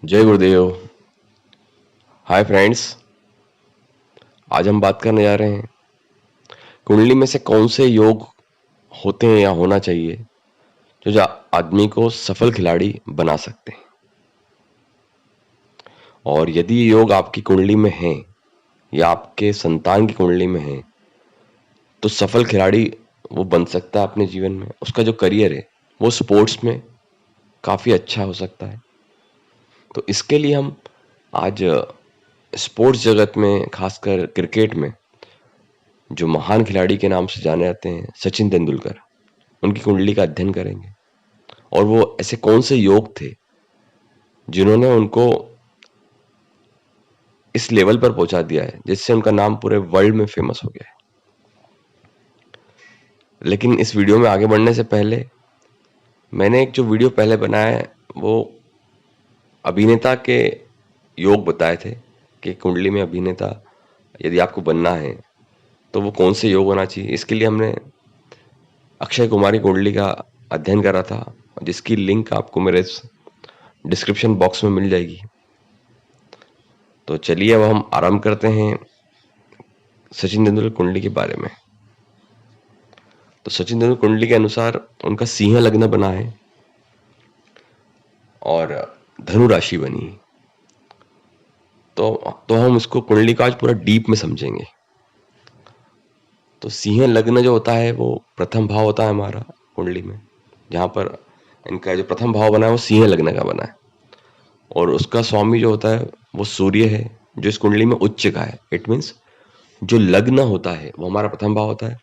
जय गुरुदेव। Hi friends. आज हम बात करने जा रहे हैं कुंडली में से कौन से योग होते हैं या होना चाहिए जो आदमी को सफल खिलाड़ी बना सकते हैं। और यदि ये योग आपकी कुंडली में है या आपके संतान की कुंडली में है तो सफल खिलाड़ी वो बन सकता है अपने जीवन में। उसका जो करियर है वो स्पोर्ट्स में काफ़ी अच्छा हो सकता है। तो इसके लिए हम आज स्पोर्ट्स जगत में, खासकर क्रिकेट में, जो महान खिलाड़ी के नाम से जाने जाते हैं, सचिन तेंदुलकर, उनकी कुंडली का अध्ययन करेंगे और वो ऐसे कौन से योग थे जिन्होंने उनको इस लेवल पर पहुंचा दिया है जिससे उनका नाम पूरे वर्ल्ड में फेमस हो गया है। लेकिन इस वीडियो में आगे बढ़ने से पहले मैंने एक जो वीडियो पहले बनाया है वो अभिनेता के योग बताए थे कि कुंडली में अभिनेता यदि आपको बनना है तो वो कौन से योग होना चाहिए। इसके लिए हमने अक्षय कुमार की कुंडली का अध्ययन करा था, जिसकी लिंक आपको मेरे डिस्क्रिप्शन बॉक्स में मिल जाएगी। तो चलिए अब हम आरंभ करते हैं सचिन तेंदुलकर कुंडली के बारे में। तो सचिन तेंदुलकर कुंडली के अनुसार उनका सिंह लग्न बना है और धनु राशि बनी। तो हम इसको कुंडली का आज पूरा डीप में समझेंगे। तो सिंह लग्न जो होता है वो प्रथम भाव होता है हमारा कुंडली में, जहाँ पर इनका जो प्रथम भाव बना है वो सिंह लग्न का बना है। और उसका स्वामी जो होता है वो सूर्य है, जो इस कुंडली में उच्च का है। इट मीन्स जो लग्न होता है वो हमारा प्रथम भाव होता है,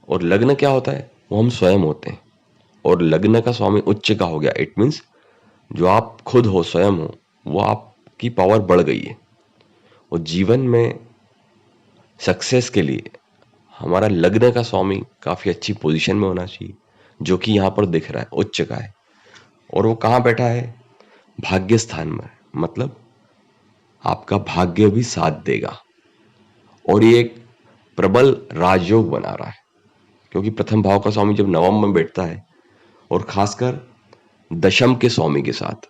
और लग्न क्या होता है वो हम स्वयं होते हैं। और लग्न का स्वामी उच्च का हो गया। इट मीन्स जो आप खुद हो, स्वयं हो, वो आपकी पावर बढ़ गई है। और जीवन में सक्सेस के लिए हमारा लग्न का स्वामी काफ़ी अच्छी पोजीशन में होना चाहिए, जो कि यहाँ पर दिख रहा है उच्च का है। और वो कहाँ बैठा है? भाग्य स्थान में। मतलब आपका भाग्य भी साथ देगा। और ये एक प्रबल राजयोग बना रहा है, क्योंकि प्रथम भाव का स्वामी जब नवम में बैठता है और खासकर दशम के स्वामी के साथ।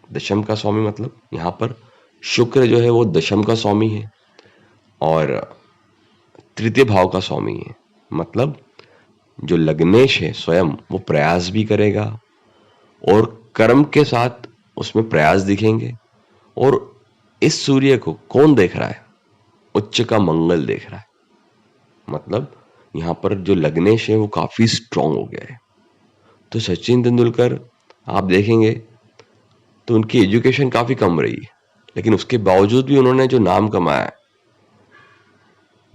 दशम का स्वामी मतलब यहाँ पर शुक्र जो है वो दशम का स्वामी है और तृतीय भाव का स्वामी है। मतलब जो लग्नेश है स्वयं वो प्रयास भी करेगा और कर्म के साथ उसमें प्रयास दिखेंगे। और इस सूर्य को कौन देख रहा है? उच्च का मंगल देख रहा है। मतलब यहाँ पर जो लग्नेश है वो काफी स्ट्रांग हो गया है। तो सचिन तेंदुलकर आप देखेंगे तो उनकी एजुकेशन काफी कम रही है, लेकिन उसके बावजूद भी उन्होंने जो नाम कमाया है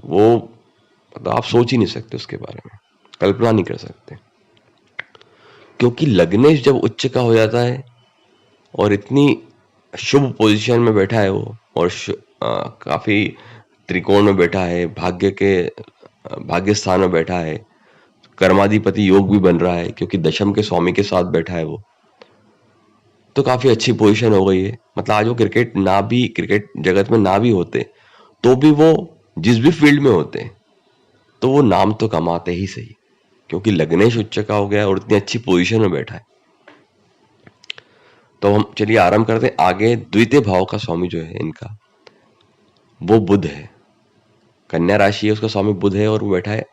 वो मतलब आप सोच ही नहीं सकते, उसके बारे में कल्पना नहीं कर सकते। क्योंकि लग्नेश जब उच्च का हो जाता है और इतनी शुभ पोजीशन में बैठा है वो, और काफी त्रिकोण में बैठा है, भाग्य स्थान में बैठा है, कर्माधिपति योग भी बन रहा है क्योंकि दशम के स्वामी के साथ बैठा है वो, तो काफी अच्छी पोजीशन हो गई है। मतलब आज वो क्रिकेट जगत में ना भी होते तो भी वो जिस भी फील्ड में होते तो वो नाम तो कमाते ही सही, क्योंकि लग्नेश उच्च का हो गया और इतनी अच्छी पोजीशन में बैठा है। तो हम चलिए आरंभ करते हैं आगे। द्वितीय भाव का स्वामी जो है इनका वो बुध है। कन्या राशि है, उसका स्वामी बुध है और वो बैठा है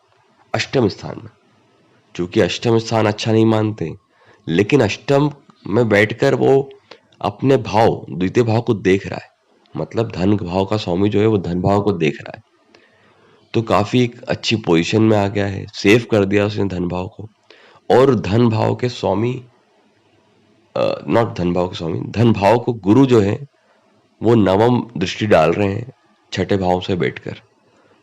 अष्टम स्थान में। चूंकि अष्टम स्थान अच्छा नहीं मानते, लेकिन अष्टम में बैठकर वो अपने भाव द्वितीय भाव को देख रहा है। मतलब धन भाव का स्वामी जो है वो धन भाव को देख रहा है, तो काफी एक अच्छी पोजीशन में आ गया है। सेव कर दिया उसने धन भाव को। और धन भाव के स्वामी नॉट धन भाव के स्वामी, धन भाव को गुरु जो है वो नवम दृष्टि डाल रहे हैं छठे भाव से बैठकर।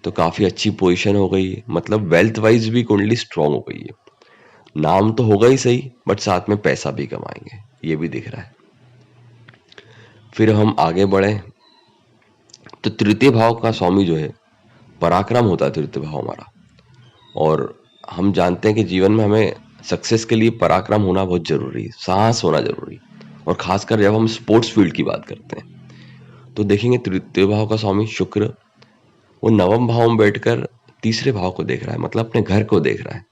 तो काफी अच्छी पोजीशन हो गई है। मतलब वेल्थ वाइज भी कुंडली स्ट्रांग हो गई है। नाम तो होगा ही सही, बट साथ में पैसा भी कमाएंगे, ये भी दिख रहा है। फिर हम आगे बढ़े तो तृतीय भाव का स्वामी जो है पराक्रम होता है तृतीय भाव हमारा। और हम जानते हैं कि जीवन में हमें सक्सेस के लिए पराक्रम होना बहुत जरूरी है, साहस होना जरूरी है। और खासकर जब हम स्पोर्ट्स फील्ड की बात करते हैं तो देखेंगे तृतीय भाव का स्वामी शुक्र वो नवम भाव में बैठकर तीसरे भाव को देख रहा है, मतलब अपने घर को देख रहा है।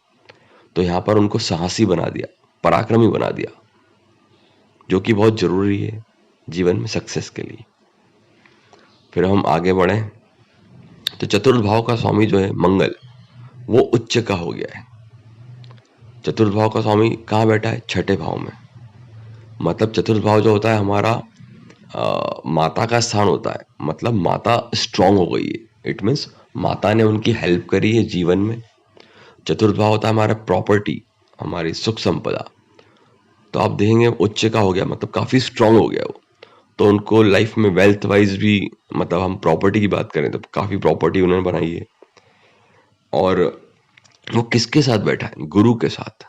तो यहाँ पर उनको साहसी बना दिया, पराक्रमी बना दिया, जो कि बहुत जरूरी है। जीवन में सक्सेस के लिए। फिर हम आगे बढ़े तो चतुर्थ भाव का स्वामी जो है मंगल, वो उच्च का हो गया है। चतुर्थ भाव का स्वामी कहाँ बैठा है? छठे भाव में। मतलब चतुर्थ भाव जो होता है हमारा माता का स्थान होता है। मतलब माता स्ट्रांग हो गई है, इट मीन्स माता ने उनकी हेल्प करी है जीवन में। चतुर्थ भाव होता है हमारा प्रॉपर्टी, हमारी सुख संपदा। तो आप देखेंगे उच्च का हो गया, मतलब काफी स्ट्रांग हो गया वो। तो उनको लाइफ में वेल्थ वाइज भी, मतलब हम प्रॉपर्टी की बात करें तो काफी प्रॉपर्टी उन्होंने बनाई है। और वो किसके साथ बैठा है? गुरु के साथ।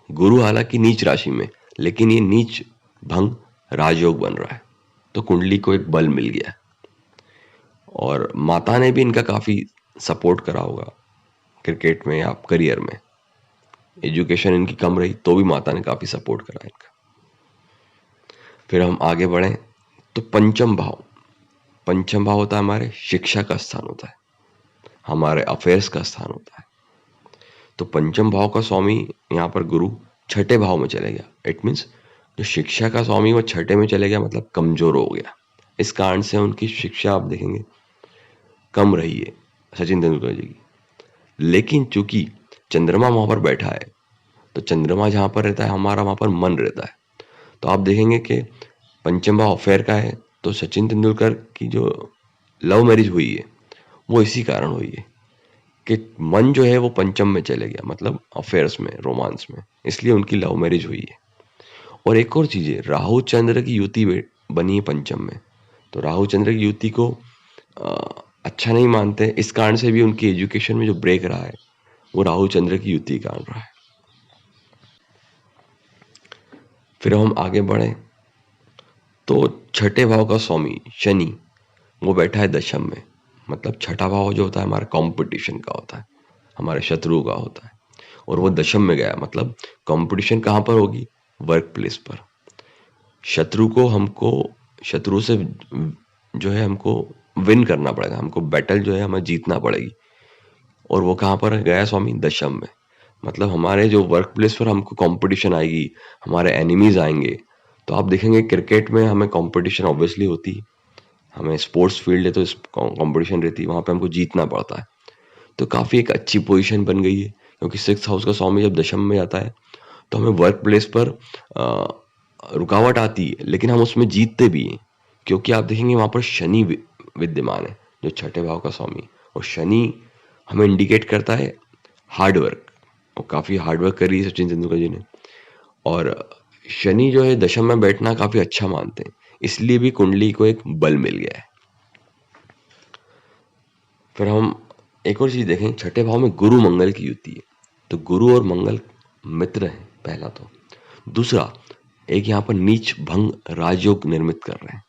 गुरु हालांकि नीच राशि में, लेकिन ये नीच भंग राजयोग बन रहा है, तो कुंडली को एक बल मिल गया। और माता ने भी इनका काफी सपोर्ट करा होगा क्रिकेट में या करियर में। एजुकेशन इनकी कम रही तो भी माता ने काफी सपोर्ट करा इनका। फिर हम आगे बढ़े तो पंचम भाव। पंचम भाव होता है हमारे शिक्षा का स्थान होता है, हमारे अफेयर्स का स्थान होता है। तो पंचम भाव का स्वामी यहाँ पर गुरु छठे भाव में चले गया। इट मीन्स जो शिक्षा का स्वामी वो छठे में चले गया, मतलब कमजोर हो गया। इस कारण से उनकी शिक्षा आप देखेंगे कम रही है सचिन तेंदुलकर जी की। लेकिन चूंकि चंद्रमा वहां पर बैठा है, तो चंद्रमा जहां पर रहता है हमारा वहां पर मन रहता है। तो आप देखेंगे कि पंचम भाव अफेयर का है, तो सचिन तेंदुलकर की जो लव मैरिज हुई है वो इसी कारण हुई है कि मन जो है वो पंचम में चले गया, मतलब अफेयर्स में, रोमांस में, इसलिए उनकी लव मैरिज हुई है। और एक और चीज है, राहु चंद्र की युति बनी है पंचम में। तो राहु चंद्र की युति को अच्छा नहीं मानते, इस कारण से भी उनकी एजुकेशन में जो ब्रेक रहा है वो राहु चंद्र की युति के कारण रहा है। फिर हम आगे बढ़े तो छठे भाव का स्वामी शनि वो बैठा है दशम में। मतलब छठा भाव जो होता है हमारा कंपटीशन का होता है, हमारे शत्रु का होता है, और वो दशम में गया। मतलब कंपटीशन कहाँ पर होगी? वर्क प्लेस पर। शत्रु से जो है हमको विन करना पड़ेगा, हमको बैटल जो है हमें जीतना पड़ेगी। और वो कहाँ पर गया स्वामी? दशम में। मतलब हमारे जो वर्क प्लेस पर हमको कंपटीशन आएगी, हमारे एनिमीज आएंगे। तो आप देखेंगे क्रिकेट में हमें कंपटीशन ऑब्वियसली होती है, हमें स्पोर्ट्स फील्ड है तो कंपटीशन रहती है, वहां पे हमको जीतना पड़ता है। तो काफी एक अच्छी पोजीशन बन गई है, क्योंकि सिक्स हाउस का स्वामी जब दशम में जाता है तो हमें वर्क प्लेस पर रुकावट आती है, लेकिन हम उसमें जीतते भी हैं। क्योंकि आप देखेंगे वहां पर शनि विद्यमान है, जो छठे भाव का स्वामी। और शनि हमें इंडिकेट करता है हार्डवर्क, और काफी हार्डवर्क करी है सचिन तेंदुलकर जी ने। और शनि जो है दशम में बैठना काफी अच्छा मानते हैं, इसलिए भी कुंडली को एक बल मिल गया है। फिर हम एक और चीज देखें, छठे भाव में गुरु मंगल की युति है। तो गुरु और मंगल मित्र हैं पहला। तो दूसरा, एक यहाँ पर नीच भंग राजयोग निर्मित कर रहे हैं,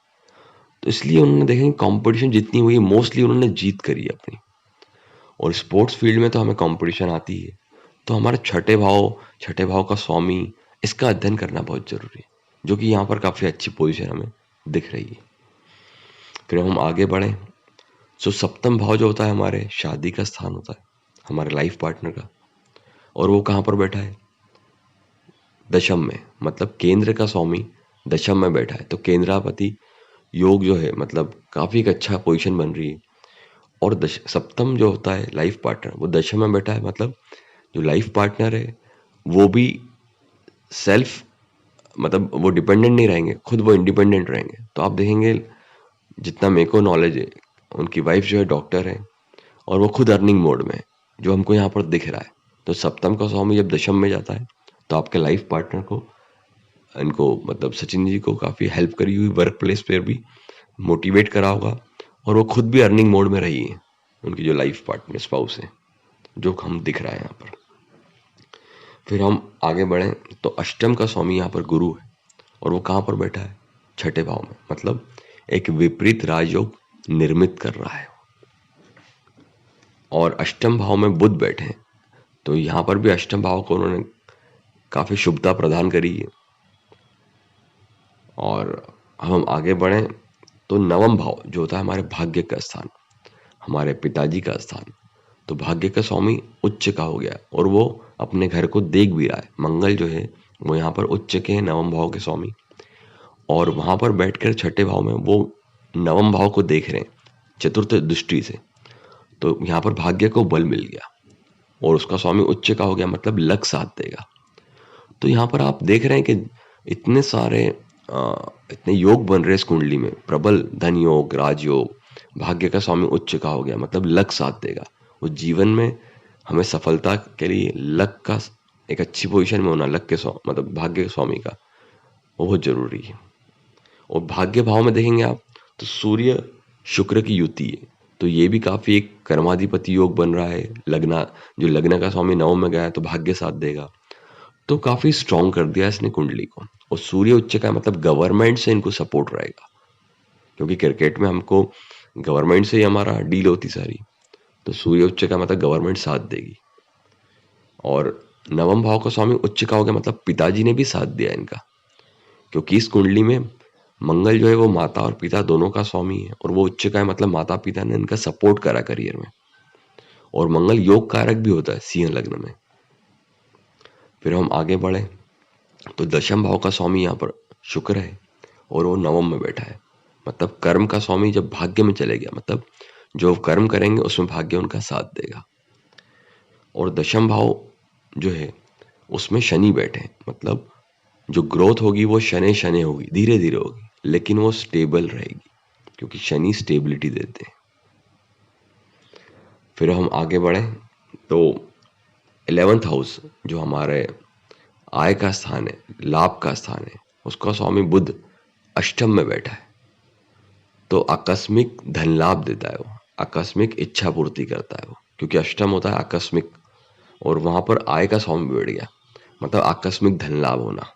तो इसलिए उन्होंने देखेंगे कंपटीशन जितनी हुई मोस्टली उन्होंने जीत करी है अपनी। और स्पोर्ट्स फील्ड में तो हमें कंपटीशन आती है, तो हमारे छठे भाव का स्वामी, इसका अध्ययन करना बहुत जरूरी है, जो कि यहाँ पर काफी अच्छी पोजीशन हमें दिख रही है। फिर हम आगे बढ़े तो सप्तम भाव जो होता है हमारे शादी का स्थान होता है, हमारे लाइफ पार्टनर का। और वो कहाँ पर बैठा है? दशम में। मतलब केंद्र का स्वामी दशम में बैठा है, तो केंद्रापति योग जो है, मतलब काफी एक अच्छा पोजीशन बन रही है। और सप्तम जो होता है लाइफ पार्टनर, वो दशम में बैठा है। मतलब जो लाइफ पार्टनर है वो भी सेल्फ, मतलब वो डिपेंडेंट नहीं रहेंगे, खुद वो इंडिपेंडेंट रहेंगे। तो आप देखेंगे जितना मेरे को नॉलेज है, उनकी वाइफ जो है डॉक्टर है और वो खुद अर्निंग मोड में है, जो हमको यहाँ पर दिख रहा है। तो सप्तम का स्वामी जब दशम में जाता है तो आपके लाइफ पार्टनर को, इनको मतलब सचिन जी को काफी हेल्प करी हुई, वर्क प्लेस पर भी मोटिवेट करा होगा, और वो खुद भी अर्निंग मोड में रही है, उनकी जो लाइफ पार्टनर स्पाउस है, जो हम दिख रहा है यहाँ पर। फिर हम आगे बढ़े तो अष्टम का स्वामी यहाँ पर गुरु है, और वो कहाँ पर बैठा है? छठे भाव में। मतलब एक विपरीत राजयोग निर्मित कर रहा है। और अष्टम भाव में बुध बैठे हैं, तो यहाँ पर भी अष्टम भाव को उन्होंने काफी शुभता प्रदान करी है। और हम आगे बढ़े तो नवम भाव जो होता है हमारे भाग्य का स्थान, हमारे पिताजी का स्थान। तो भाग्य का स्वामी उच्च का हो गया, और वो अपने घर को देख भी रहा है। मंगल जो है वो यहाँ पर उच्च के हैं, नवम भाव के स्वामी। और वहां पर बैठकर छठे भाव में वो नवम भाव को देख रहे हैं चतुर्थ दृष्टि से। तो यहाँ पर भाग्य को बल मिल गया और उसका स्वामी उच्च का हो गया, मतलब लक साथ देगा। तो यहाँ पर आप देख रहे हैं कि इतने सारे इतने योग बन रहे इस कुंडली में, प्रबल धन योग, राजयोग, भाग्य का स्वामी उच्च का हो गया, मतलब लक साथ देगा। उस जीवन में हमें सफलता के लिए लक का, एक अच्छी पोजीशन में होना, लक के मतलब भाग्य के स्वामी का, वो बहुत जरूरी है। और भाग्य भाव में देखेंगे आप तो सूर्य शुक्र की युति है, तो ये भी काफी एक कर्माधिपति योग बन रहा है। लग्ना, जो लग्न का स्वामी नवम में गया है तो भाग्य साथ देगा। तो काफी स्ट्रॉन्ग कर दिया इसने कुंडली को। और सूर्य उच्च का मतलब गवर्नमेंट से इनको सपोर्ट रहेगा, क्योंकि क्रिकेट में हमको गवर्नमेंट से ही हमारा डील होती सारी। तो सूर्य उच्च का मतलब गवर्नमेंट साथ देगी। और नवम भाव का स्वामी उच्च का हो गया, मतलब पिताजी ने भी साथ दिया इनका, क्योंकि इस कुंडली में मंगल जो है वो माता और पिता दोनों का स्वामी है, और वो उच्च का है, मतलब माता पिता ने इनका सपोर्ट करा करियर में। और मंगल योग कारक भी होता है सिंह लग्न में। फिर हम आगे बढ़े तो दशम भाव का स्वामी यहाँ पर शुक्र है और वो नवम में बैठा है, मतलब कर्म का स्वामी जब भाग्य में चले गया, मतलब जो कर्म करेंगे उसमें भाग्य उनका साथ देगा। और दशम भाव जो है उसमें शनि बैठे, मतलब जो ग्रोथ होगी वो शनि शनि होगी, धीरे धीरे होगी, लेकिन वो स्टेबल रहेगी, क्योंकि शनि स्टेबिलिटी देते हैं। फिर हम आगे बढ़े तो 11th हाउस जो हमारे आय का स्थान है, लाभ का स्थान है, उसका स्वामी बुध अष्टम में बैठा है। तो आकस्मिक धन लाभ देता है वो, आकस्मिक इच्छा पूर्ति करता है वो, क्योंकि अष्टम होता है आकस्मिक, और वहां पर आय का स्वामी बैठ गया, मतलब आकस्मिक धन लाभ होना।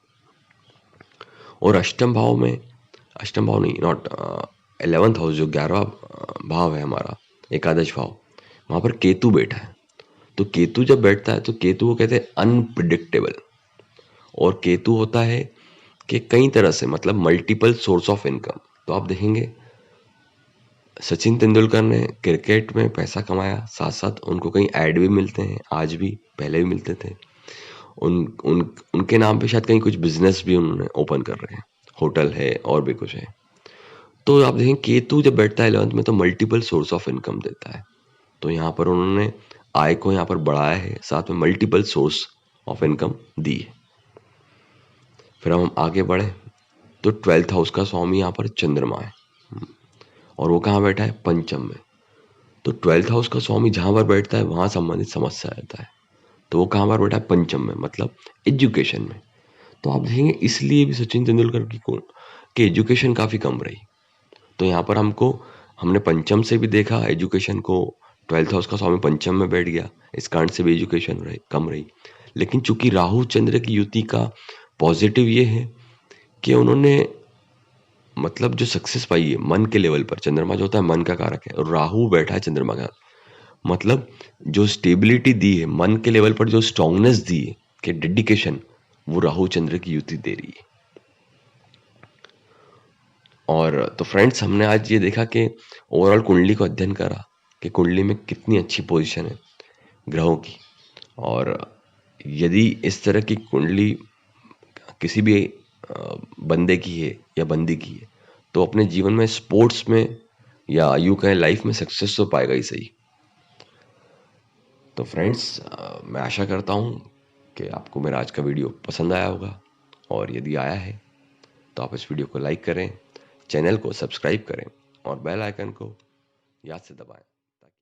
और अष्टम भाव में, अष्टम भाव नहीं, नॉट 11th हाउस, जो 11वां भाव है हमारा, एकादश भाव, वहां पर केतु बैठा है। तो केतु जब बैठता है तो केतु को कहते हैं अनप्रिडिक्टेबल। और केतु होता है कि कई तरह से, मतलब मल्टीपल सोर्स ऑफ इनकम। तो आप देखेंगे सचिन तेंदुलकर ने क्रिकेट में पैसा कमाया, साथ साथ उनको कई ऐड भी मिलते हैं, आज भी, पहले भी मिलते थे। उनके नाम पे शायद कहीं कुछ बिजनेस भी उन्होंने ओपन कर रहे हैं, होटल है और भी कुछ है। तो आप देखें केतु जब बैठता है 11th में तो मल्टीपल सोर्स ऑफ इनकम देता है। तो यहाँ पर उन्होंने आय को यहाँ पर बढ़ाया है, साथ में मल्टीपल सोर्स ऑफ इनकम दी है। फिर हम आगे बढ़े तो 12th हाउस का स्वामी यहाँ पर चंद्रमा है, और वो कहाँ बैठा है, पंचम में। तो 12th हाउस का स्वामी जहां पर बैठता है वहां संबंधित समस्या रहता है। तो वो कहाँ पर बैठा है, पंचम में, मतलब एजुकेशन में। तो आप देखेंगे इसलिए भी सचिन तेंदुलकर की एजुकेशन काफी कम रही। तो यहाँ पर हमने पंचम से भी देखा एजुकेशन को, 12th हाउस का स्वामी पंचम में बैठ गया, इस कारण से भी एजुकेशन कम रही। लेकिन चूंकि राहु चंद्र की युति का पॉजिटिव ये है कि उन्होंने, मतलब जो सक्सेस पाई है मन के लेवल पर, चंद्रमा जो होता है मन का कारक है, और राहु बैठा है चंद्रमा का, मतलब जो स्टेबिलिटी दी है मन के लेवल पर, जो स्ट्रांगनेस दी है कि डेडिकेशन, वो राहु चंद्र की युति दे रही है। और तो फ्रेंड्स, हमने आज ये देखा कि ओवरऑल कुंडली को अध्ययन करा कि कुंडली में कितनी अच्छी पोजीशन है ग्रहों की। और यदि इस तरह की कुंडली किसी भी बंदे की है या बंदी की है तो अपने जीवन में, स्पोर्ट्स में, या यूं कहें लाइफ में सक्सेस तो पाएगा ही सही। तो फ्रेंड्स, मैं आशा करता हूँ कि आपको मेरा आज का वीडियो पसंद आया होगा, और यदि आया है तो आप इस वीडियो को लाइक करें, चैनल को सब्सक्राइब करें और बेल आइकन को याद से दबाएं।